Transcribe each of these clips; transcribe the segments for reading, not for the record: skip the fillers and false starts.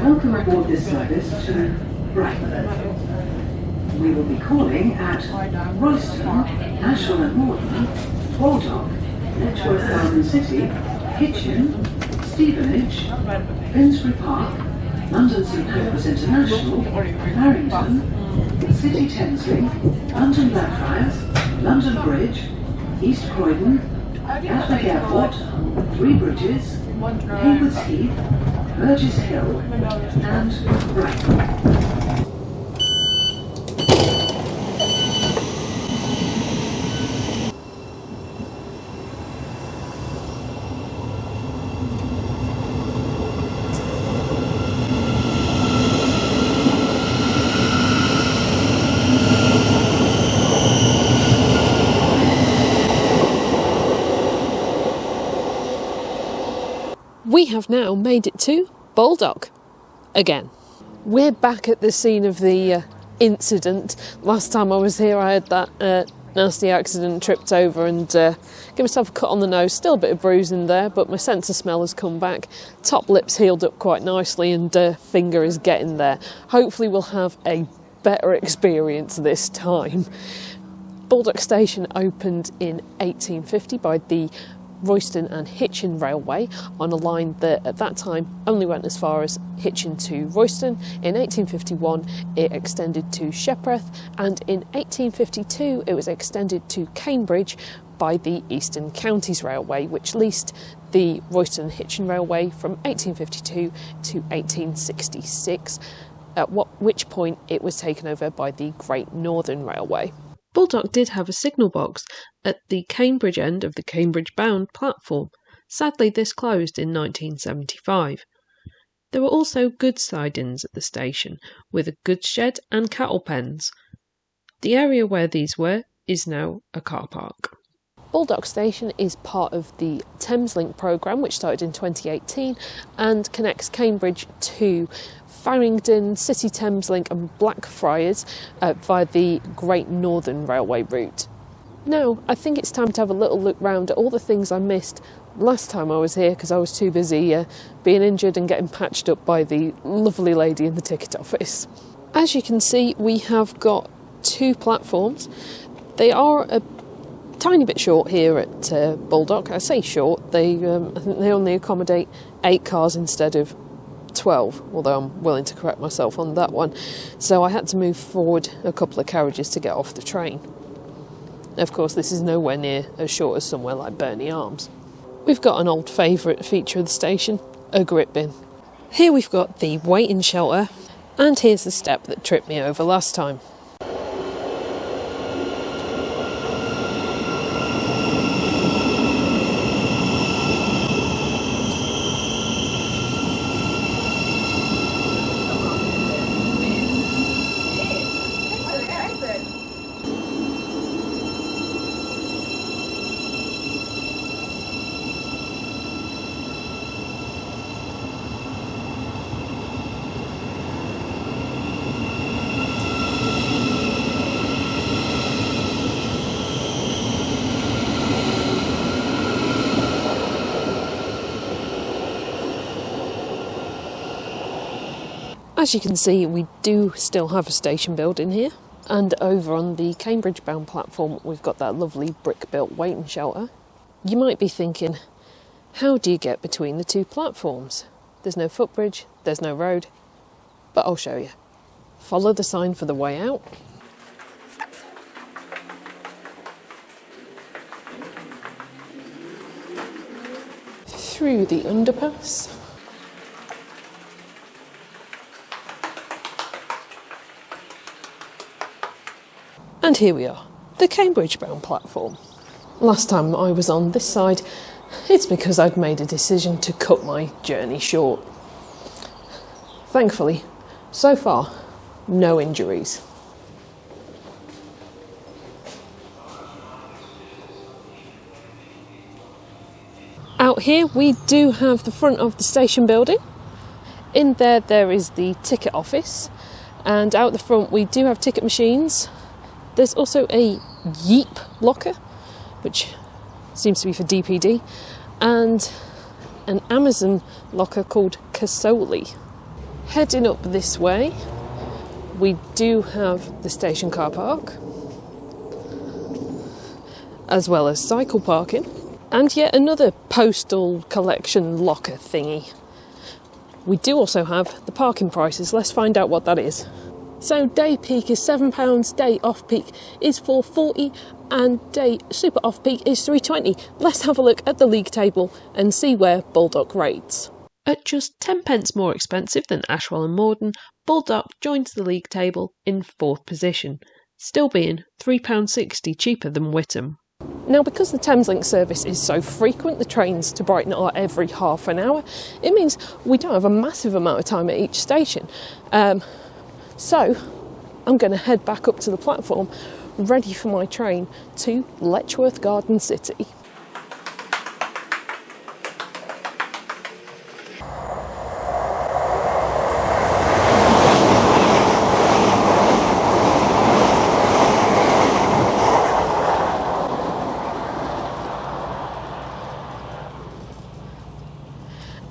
Welcome aboard this service to Brighton. We will be calling at Royston, Ashwell and Morton, Baldock, Letchworth Garden City, Hitchin, Stevenage, Finsbury Park, London St Pancras International, Farrington, City ThamesLink, London Blackfriars, London Bridge, East Croydon, Gatwick Airport, Three Bridges, Haywards Heath, Burgess Hill, and Brighton. We have now made it to Baldock again. We're back at the scene of the incident. Last time I was here I had that nasty accident, tripped over and gave myself a cut on the nose, still a bit of bruising there, but my sense of smell has come back. Top lip's healed up quite nicely and finger is getting there. Hopefully we'll have a better experience this time. Baldock Station opened in 1850 by the Royston and Hitchin Railway on a line that at that time only went as far as Hitchin to Royston. In 1851 it extended to Letchworth, and in 1852 it was extended to Cambridge by the Eastern Counties Railway, which leased the Royston and Hitchin Railway from 1852 to 1866, at which point it was taken over by the Great Northern Railway. Baldock did have a signal box at the Cambridge end of the Cambridge-bound platform. Sadly, this closed in 1975. There were also goods sidings at the station, with a goods shed and cattle pens. The area where these were is now a car park. Baldock Station is part of the ThamesLink programme, which started in 2018 and connects Cambridge to Farringdon, City ThamesLink and Blackfriars via the Great Northern Railway route. Now, I think it's time to have a little look round at all the things I missed last time I was here because I was too busy being injured and getting patched up by the lovely lady in the ticket office. As you can see, we have got two platforms. They are a tiny bit short here at Baldock. I say short, I think they only accommodate 8 cars instead of 12, although I'm willing to correct myself on that one. So I had to move forward a couple of carriages to get off the train. Of course, this is nowhere near as short as somewhere like Burnley Arms. We've got an old favourite feature of the station, a grip bin. Here we've got the waiting shelter, and here's the step that tripped me over last time. As you can see, we do still have a station building here, and over on the Cambridge bound platform we've got that lovely brick built waiting shelter. You might be thinking, how do you get between the two platforms? There's no footbridge, there's no road, but I'll show you. Follow the sign for the way out. Through the underpass. And here we are, the Cambridge bound platform. Last time I was on this side, it's because I'd made a decision to cut my journey short. Thankfully, so far, no injuries. Out here we do have the front of the station building. In there is the ticket office, and out the front we do have ticket machines. There's also a Yeep locker, which seems to be for DPD, and an Amazon locker called Casoli. Heading up this way, we do have the station car park, as well as cycle parking, and yet another postal collection locker thingy. We do also have the parking prices. Let's find out what that is. So day peak is £7, day off peak is £4.40, and day super off peak is £3.20. Let's have a look at the league table and see where Baldock rates. At just 10p more expensive than Ashwell and Morden, Baldock joins the league table in 4th position, still being £3.60 cheaper than Witham. Now, because the ThamesLink service is so frequent, the trains to Brighton are every half an hour, it means we don't have a massive amount of time at each station. So I'm going to head back up to the platform, ready for my train to Letchworth Garden City.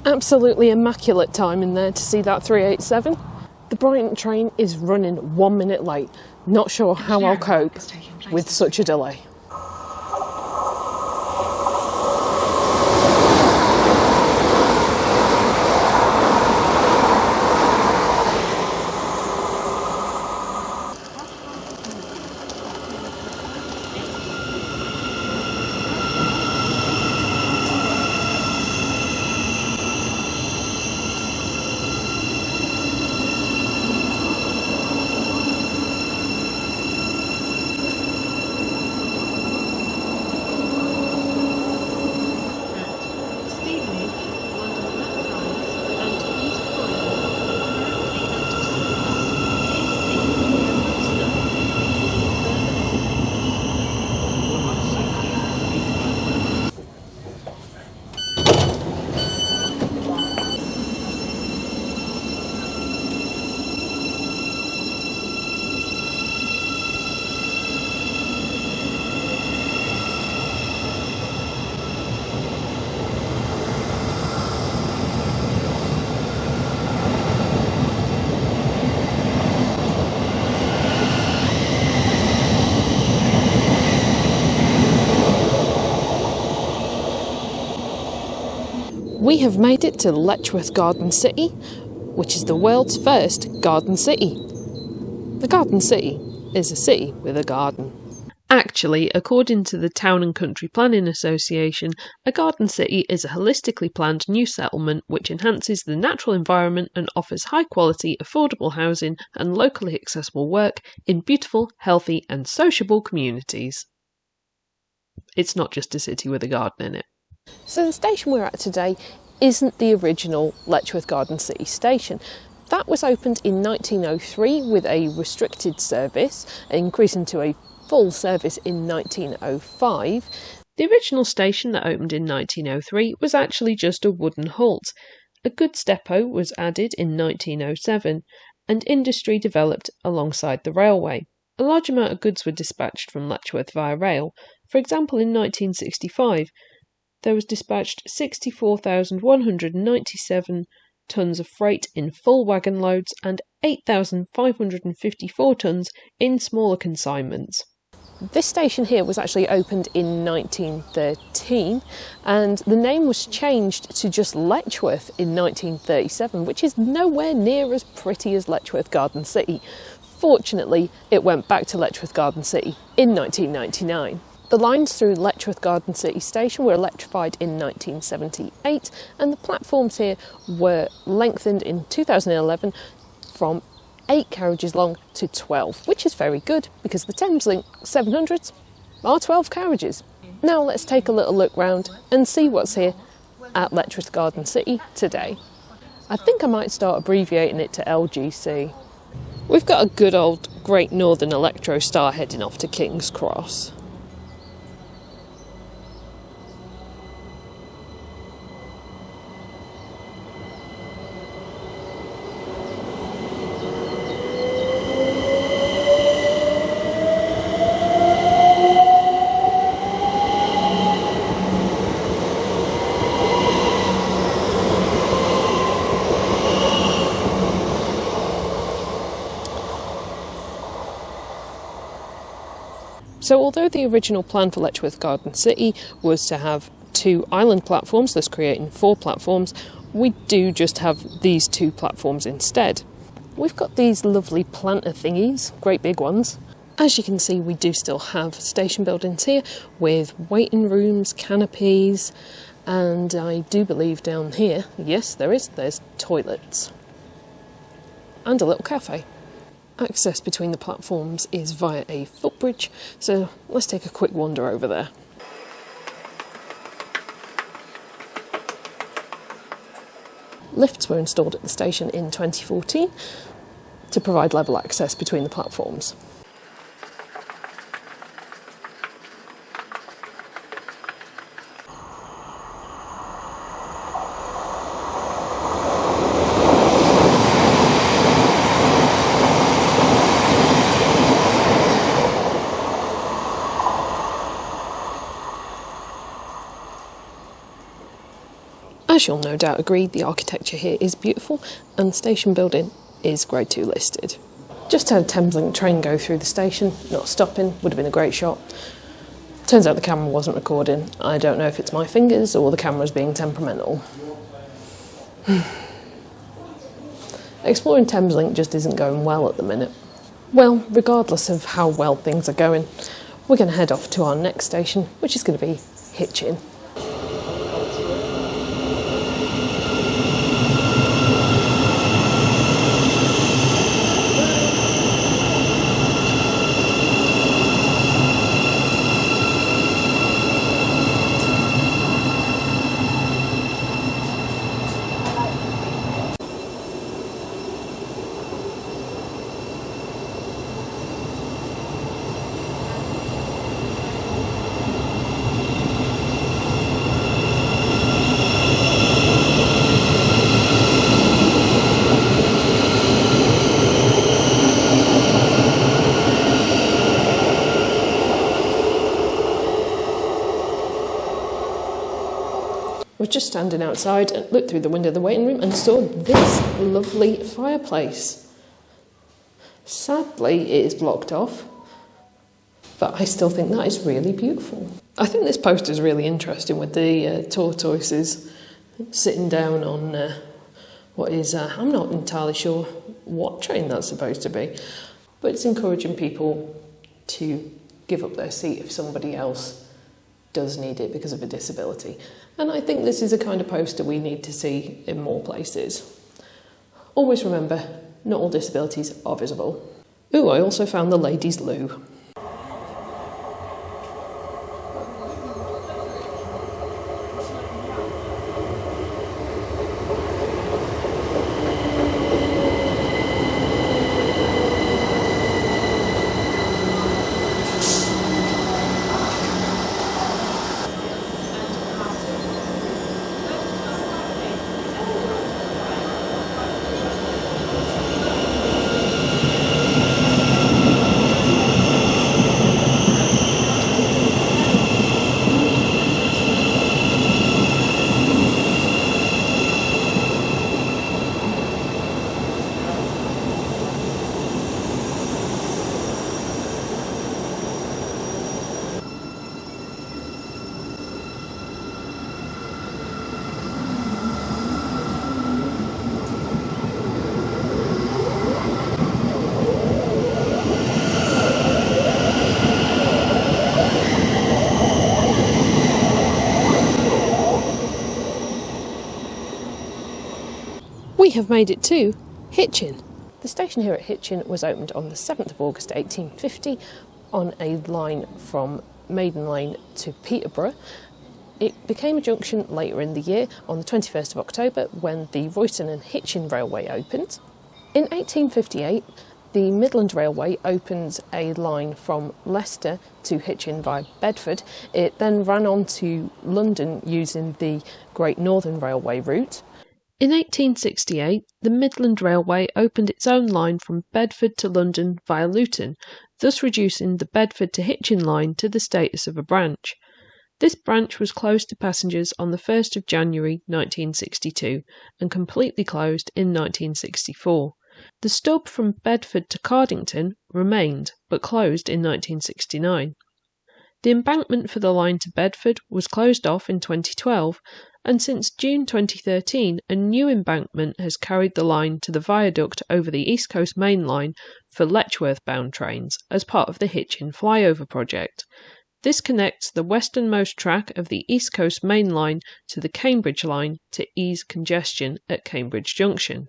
Absolutely immaculate time in there to see that 387. The Brighton train is running 1 minute late. Not sure how I'll cope with such a delay. We have made it to Letchworth Garden City, which is the world's first garden city. The Garden City is a city with a garden. Actually, according to the Town and Country Planning Association, a garden city is a holistically planned new settlement which enhances the natural environment and offers high-quality, affordable housing and locally accessible work in beautiful, healthy and sociable communities. It's not just a city with a garden in it. So the station we're at today isn't the original Letchworth Garden City station. That was opened in 1903 with a restricted service, increasing to a full service in 1905. The original station that opened in 1903 was actually just a wooden halt. A goods depot was added in 1907, and industry developed alongside the railway. A large amount of goods were dispatched from Letchworth via rail. For example, in 1965, there was dispatched 64,197 tonnes of freight in full wagon loads and 8,554 tonnes in smaller consignments. This station here was actually opened in 1913, and the name was changed to just Letchworth in 1937, which is nowhere near as pretty as Letchworth Garden City. Fortunately, it went back to Letchworth Garden City in 1999. The lines through Letchworth Garden City Station were electrified in 1978, and the platforms here were lengthened in 2011 from 8 carriages long to 12, which is very good because the ThamesLink 700s are 12 carriages. Now let's take a little look round and see what's here at Letchworth Garden City today. I think I might start abbreviating it to LGC. We've got a good old Great Northern Electro Star heading off to King's Cross. So although the original plan for Letchworth Garden City was to have 2 island platforms, thus creating 4 platforms, we do just have these 2 platforms instead. We've got these lovely planter thingies, great big ones. As you can see, we do still have station buildings here with waiting rooms, canopies, and I do believe down here, yes there's toilets and a little cafe. Access between the platforms is via a footbridge, so let's take a quick wander over there. Lifts were installed at the station in 2014 to provide level access between the platforms. As you'll no doubt agree, the architecture here is beautiful and the station building is Grade 2 listed. Just had a ThamesLink train go through the station, not stopping, would have been a great shot. Turns out the camera wasn't recording. I don't know if it's my fingers or the camera's being temperamental. Exploring ThamesLink just isn't going well at the minute. Well, regardless of how well things are going, we're going to head off to our next station, which is going to be Hitchin. I was just standing outside and looked through the window of the waiting room and saw this lovely fireplace. Sadly, it is blocked off, but I still think that is really beautiful. I think this poster is really interesting with the tortoises sitting down on what is, I'm not entirely sure what train that's supposed to be, but it's encouraging people to give up their seat if somebody else does need it because of a disability. And I think this is a kind of poster we need to see in more places. Always remember, not all disabilities are visible. Ooh, I also found the ladies' loo. We have made it to Hitchin. The station here at Hitchin was opened on the 7th of August 1850 on a line from Maiden Lane to Peterborough. It became a junction later in the year on the 21st of October when the Royston and Hitchin Railway opened. In 1858, the Midland Railway opened a line from Leicester to Hitchin via Bedford. It then ran on to London using the Great Northern Railway route. In 1868, the Midland Railway opened its own line from Bedford to London via Luton, thus reducing the Bedford to Hitchin line to the status of a branch. This branch was closed to passengers on the 1st of January 1962 and completely closed in 1964. The stub from Bedford to Cardington remained, but closed in 1969. The embankment for the line to Bedford was closed off in 2012, and since June 2013 a new embankment has carried the line to the viaduct over the East Coast Main Line for Letchworth-bound trains as part of the Hitchin flyover project. This connects the westernmost track of the East Coast Main Line to the Cambridge line to ease congestion at Cambridge Junction.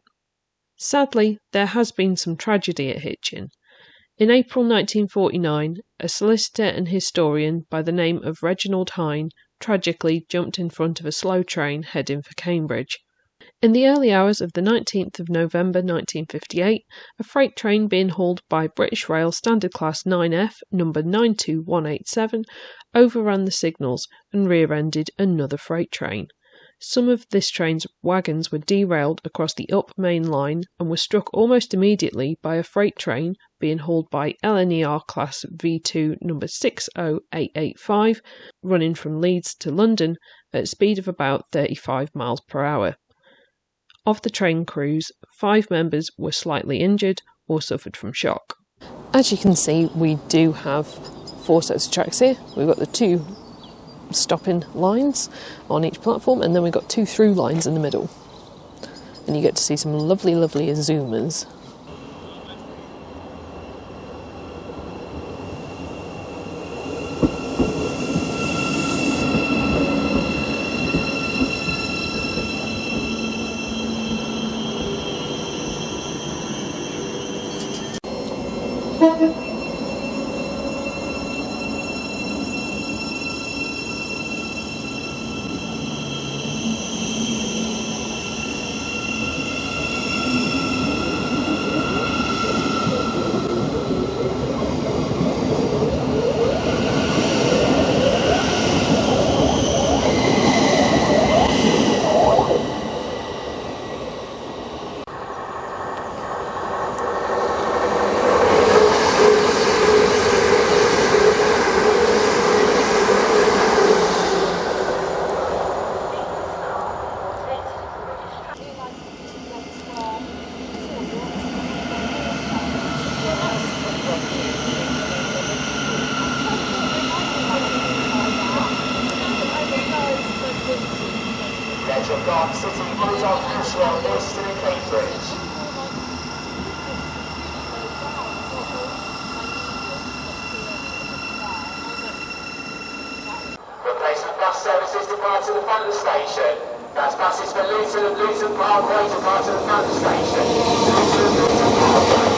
Sadly, there has been some tragedy at Hitchin. In April 1949, a solicitor and historian by the name of Reginald Hine tragically jumped in front of a slow train heading for Cambridge. In the early hours of the 19th of November 1958, a freight train being hauled by British Rail Standard Class 9F number 92187 overran the signals and rear-ended another freight train. Some of this train's wagons were derailed across the up main line and were struck almost immediately by a freight train being hauled by LNER Class V2 number 60885, running from Leeds to London at a speed of about 35 miles per hour. Of the train crews, 5 members were slightly injured or suffered from shock. As you can see, we do have 4 sets of tracks here. We've got the 2 stopping lines on each platform, and then we've got 2 through lines in the middle. And you get to see some lovely zoomers. Baldock City, Baldock, Ashwell, Leicester and Cambridge. Replacement bus services depart to the front of the station. That's buses for Luton and Luton Parkway depart to the front of the station. Luton and Luton Parkway.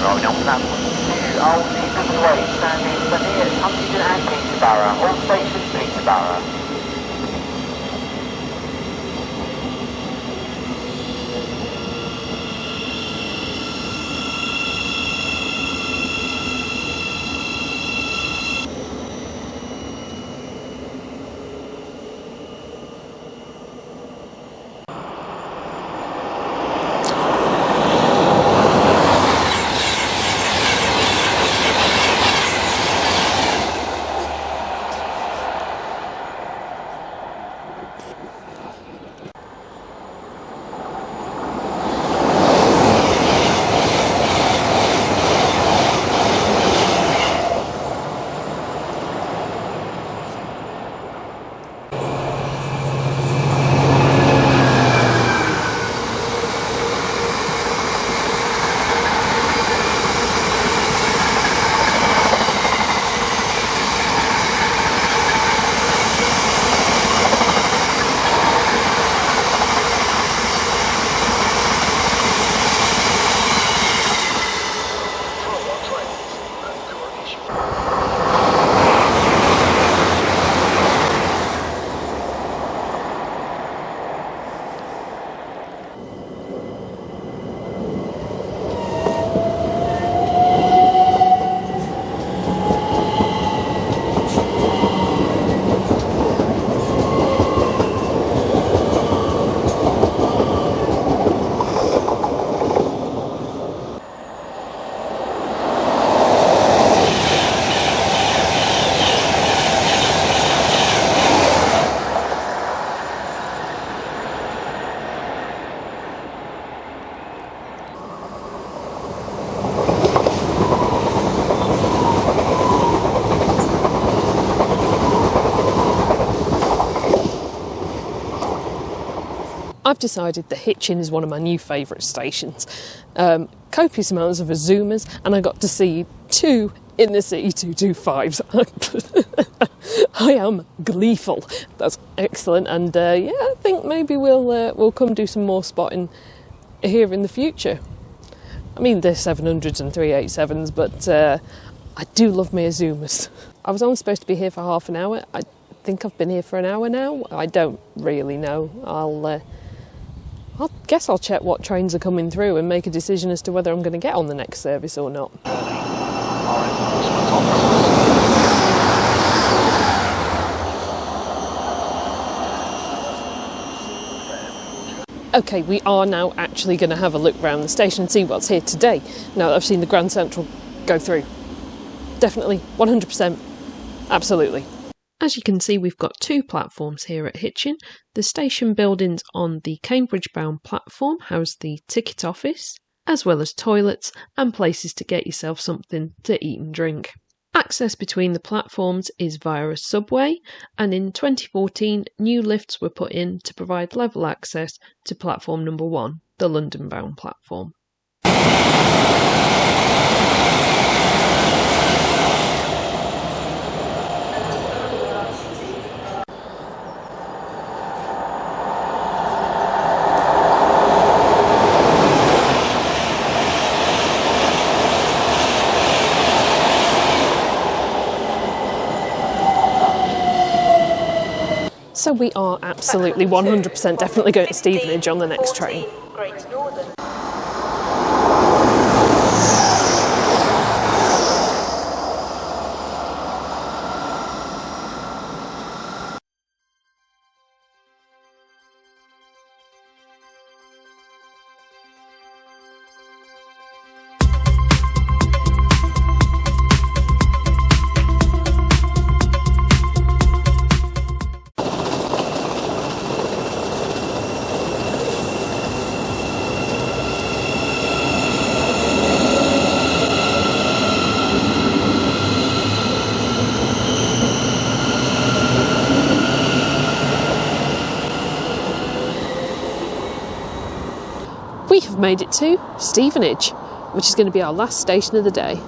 Rolling on platform 2, Old Stevenage Way, standing for near Huntingdon and Peterborough, all stations Peterborough. I've decided that Hitchin is one of my new favourite stations. Copious amounts of Azumas, and I got to see 2 Inner City 225s. I am gleeful. That's excellent, and yeah, I think maybe we'll come do some more spotting here in the future. I mean, they're 700s and 387s, but I do love my Azumas. I was only supposed to be here for half an hour. I think I've been here for an hour now. I don't really know. I guess I'll check what trains are coming through and make a decision as to whether I'm going to get on the next service or not. Okay, we are now actually going to have a look round the station and see what's here today. Now that I've seen the Grand Central go through. Definitely, 100%, absolutely. As you can see, we've got 2 platforms here at Hitchin. The station buildings on the Cambridge-bound platform house the ticket office, as well as toilets and places to get yourself something to eat and drink. Access between the platforms is via a subway, and in 2014 new lifts were put in to provide level access to platform number 1, the London-bound platform. So we are absolutely 100% definitely going to Stevenage on the next train. We have made it to Stevenage, which is going to be our last station of the day.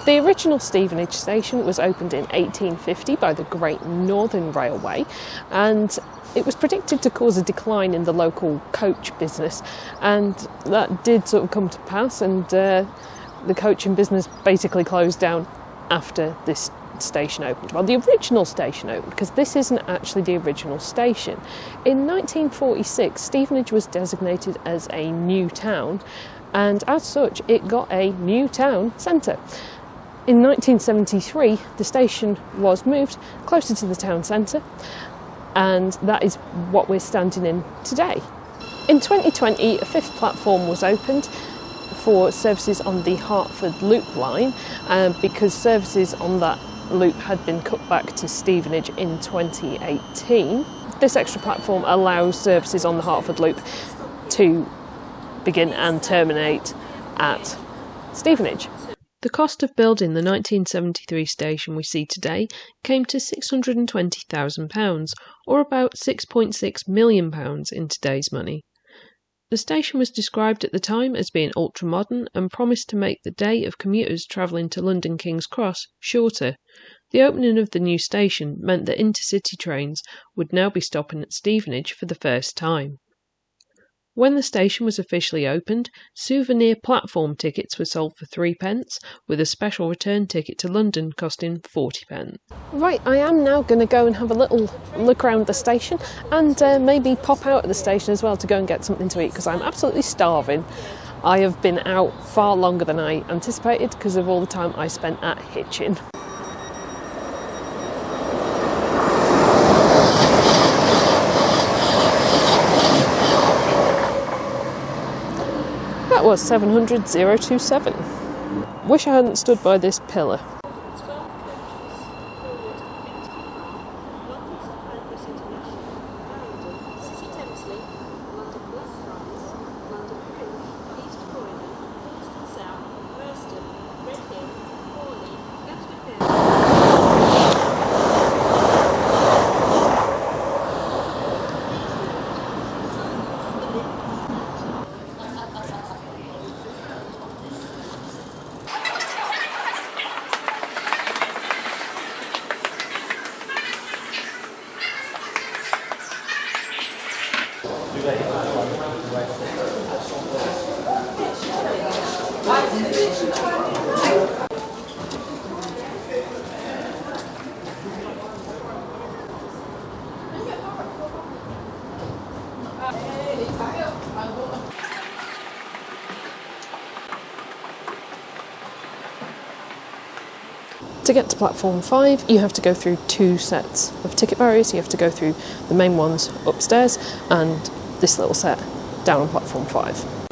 The original Stevenage station was opened in 1850 by the Great Northern Railway, and it was predicted to cause a decline in the local coach business, and that did sort of come to pass, and the coaching business basically closed down after this station opened. Well, the original station opened, because this isn't actually the original station. In 1946, Stevenage was designated as a new town, and as such it got a new town centre. In 1973, the station was moved closer to the town centre, and that is what we're standing in today. In 2020, a 5th platform was opened for services on the Hertford Loop line, because services on that loop had been cut back to Stevenage in 2018. This extra platform allows services on the Hertford Loop to begin and terminate at Stevenage. The cost of building the 1973 station we see today came to £620,000, or about £6.6 million in today's money. The station was described at the time as being ultra-modern and promised to make the day of commuters travelling to London King's Cross shorter. The opening of the new station meant that intercity trains would now be stopping at Stevenage for the first time. When the station was officially opened, souvenir platform tickets were sold for 3p, with a special return ticket to London costing 40p. Right, I am now going to go and have a little look around the station, and maybe pop out at the station as well to go and get something to eat, because I'm absolutely starving. I have been out far longer than I anticipated because of all the time I spent at Hitchin. That was 700,027. Wish I hadn't stood by this pillar. To get to platform 5, you have to go through 2 sets of ticket barriers. You have to go through the main ones upstairs and this little set down on platform 5.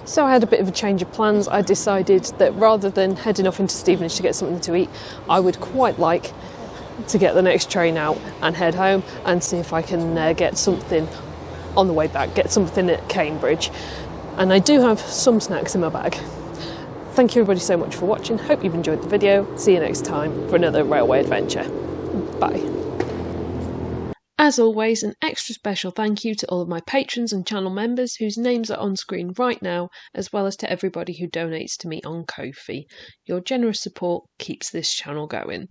So I had a bit of a change of plans. I decided that rather than heading off into Stevenage to get something to eat, I would quite like to get the next train out and head home and see if I can get something on the way back, get something at Cambridge. And I do have some snacks in my bag. Thank you everybody so much for watching. Hope you've enjoyed the video. See you next time for another railway adventure. Bye. As always, an extra special thank you to all of my patrons and channel members whose names are on screen right now, as well as to everybody who donates to me on Ko-fi. Your generous support keeps this channel going.